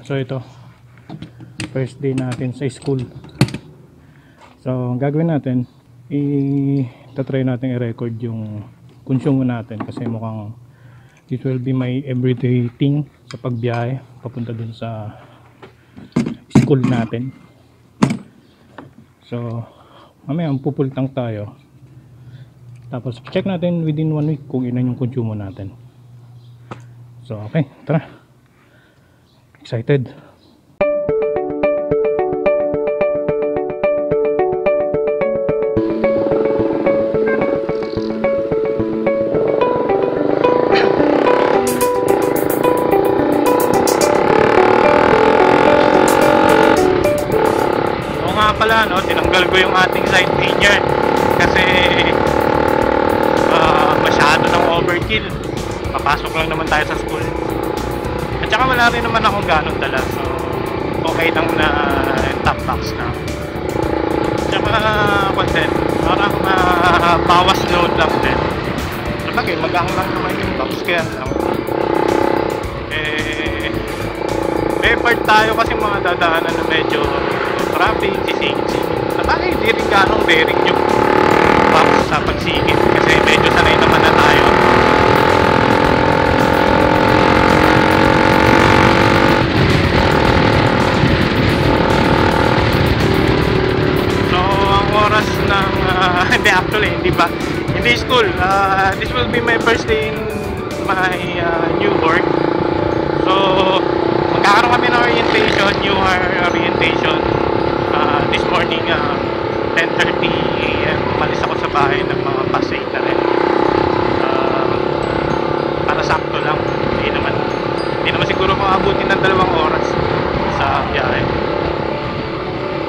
So ito, first day natin sa school. So ang gagawin natin, i-try natin i-record yung konsumo natin kasi mukhang this will be my everyday thing sa pagbiyahe papunta dun sa school natin. So mamaya pupultang tayo, tapos check natin within 1 week kung ilan yung konsumo natin. So okay, tara, excited. Pala, no, tinanggal ko yung ating side lanyard kasi masyado ng overkill. Papasok lang naman tayo sa school at saka wala rin naman akong ganong dala, so okay lang na top box na. Tsaka content, parang bawas load lang din. Sabagay, magang lang naman yung box, kaya lang may part tayo kasi mga dadaanan na medyo traffic, sisingit. Sabagay, hindi rin ganong bearing yung box sa pagsigit kasi medyo sanay naman na tayo. So ang oras ng hindi school, this will be my first day in my new work. So magkakaroon kami ng orientation, new orientation. This morning 10:30 AM umalis ako sa bahay ng mga past 8 na rin, para sakto lang, hindi naman siguro maabutin ng 2 oras sa biyahe.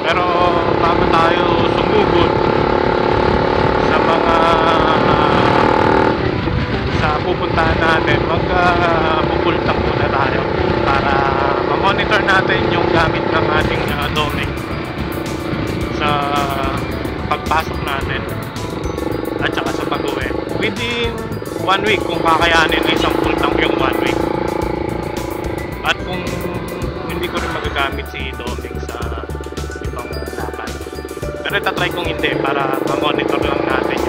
Pero bago tayo sumugod sa mga sa pupuntahan natin, magpupultang muna tayo para ma-monitor natin yung gamit ng ating Doming sa pagpasok natin at saka sa pag-uwi within 1 week, kung kakayanin ng isang full tank yung 1 week, at kung hindi ko rin magagamit si Doming sa ibang lakad. Pero itatry kong hindi para ma-monitor lang natin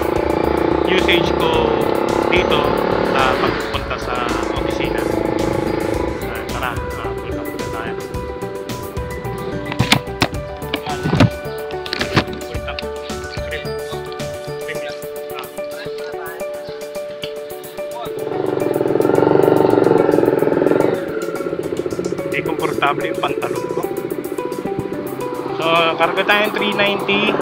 yung usage ko dito sa pagpunta sa opisina. Tara, punta muna tayo. Hindi komportable yung pantalon ko. So, karga tayong 390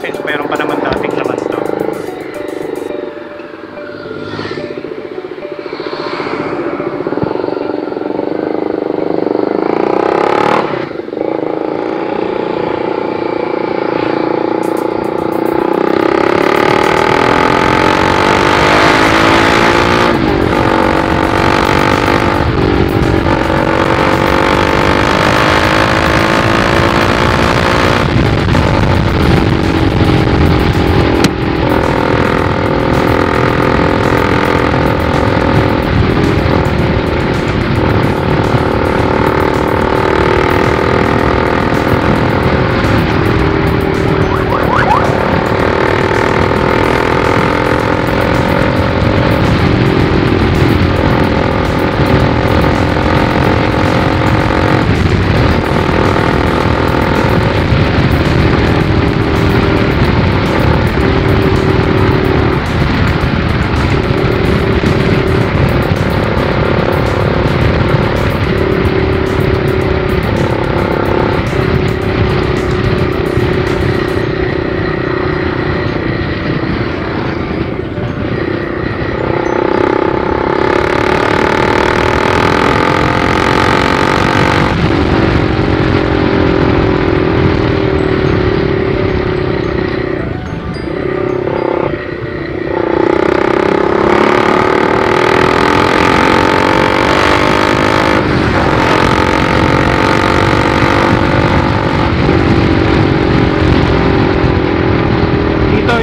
since mayroon pa naman dating laman to.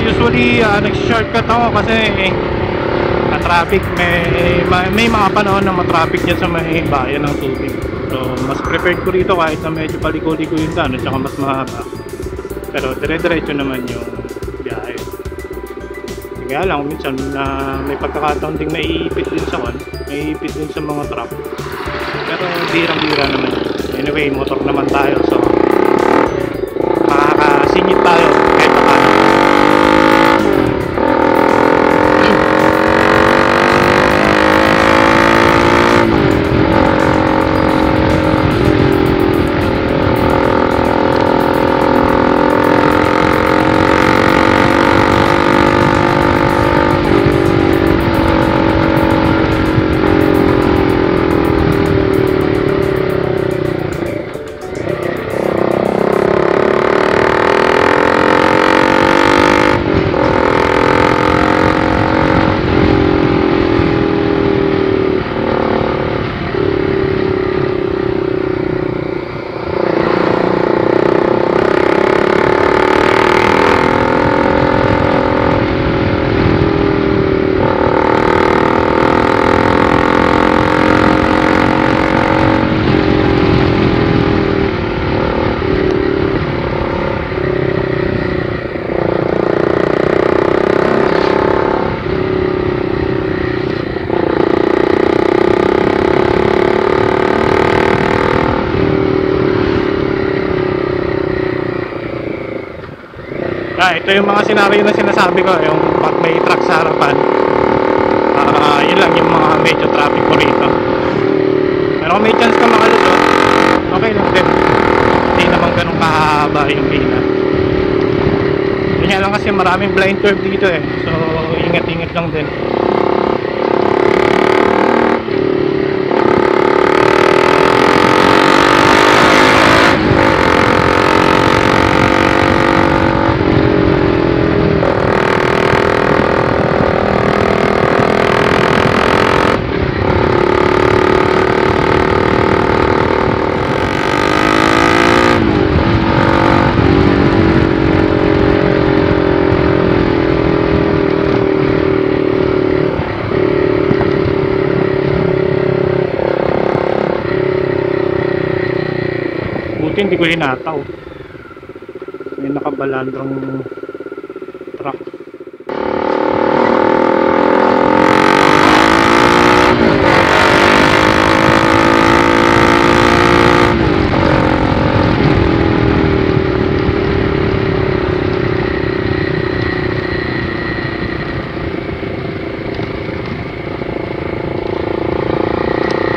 Usually nag-shortcut ako kasi traffic, may mga panahon na ma-traffic dyan sa may bayan ng Subic. So mas preferred ko rito kahit na medyo paliko-liko yung daan at saka mas mahaba. Pero dire-diretso naman yung biyahe. Kaya lang minsan na may pagkakataon ding naiipit din sa naiipit din sa mga truck. Pero birang-bira naman. Anyway, motor naman tayo, so makakasingit tayo kahit pa paano. Ito yung mga senaryo na sinasabi ko, yung pag may truck sa harapan, yun lang yung mga medyo traffic ko rito. Pero kung may chance ka makalusot, okay lang din. Hindi naman ganun kahaba yung pila. Yun nga lang kasi maraming blind curve dito so ingat-ingat lang din. Hindi ko hinataw, may nakabalandrang truck.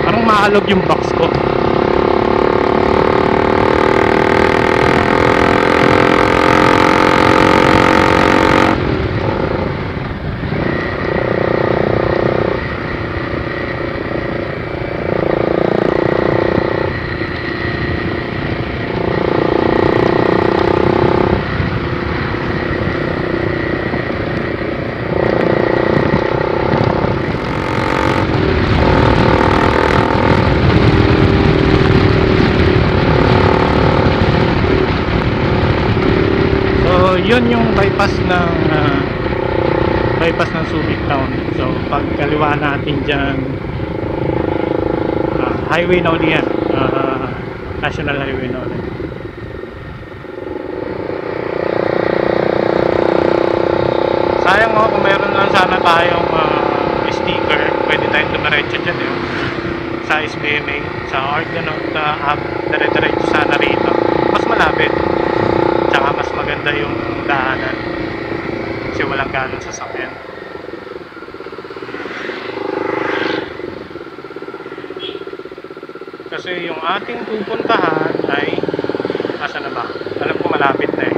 Parang maalog yung box ko. Yun yung bypass ng Subic Town. So pag kaliwa natin dyan, highway na ulit yan, national highway na ulit. Sayang kung meron lang sana tayong sticker, pwede tayong dumiretso dyan sa SBMA, sa Argonaut dire-diretso sana rito, mas malapit, tsaka mas maganda yung daanan kasi walang ganong sasakyan. Kasi yung ating pupuntahan ay asa na ba? Alam ko malapit na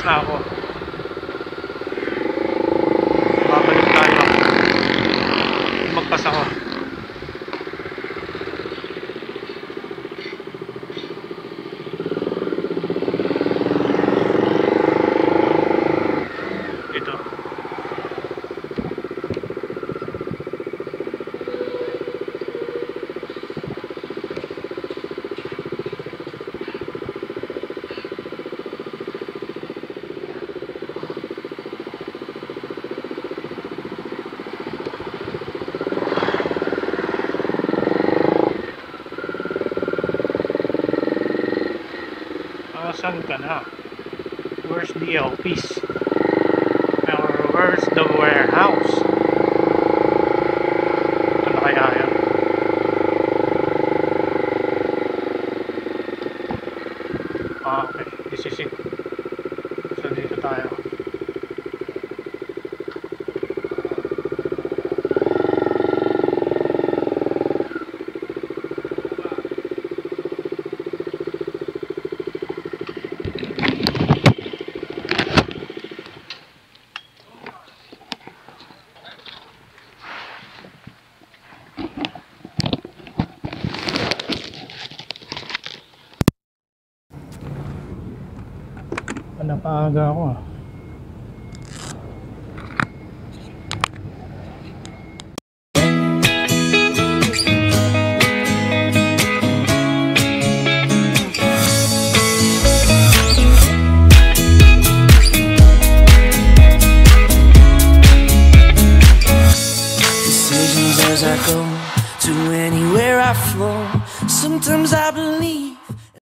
na ako. Babalik tayo. Magpas ako. Dito. Saan ka na? Where's the office? Or where's the warehouse? Ito na kaya yan? Okay. This is it. So dito tayo. Napaaga ako ah. Decisions as I go to anywhere I flow. Sometimes I believe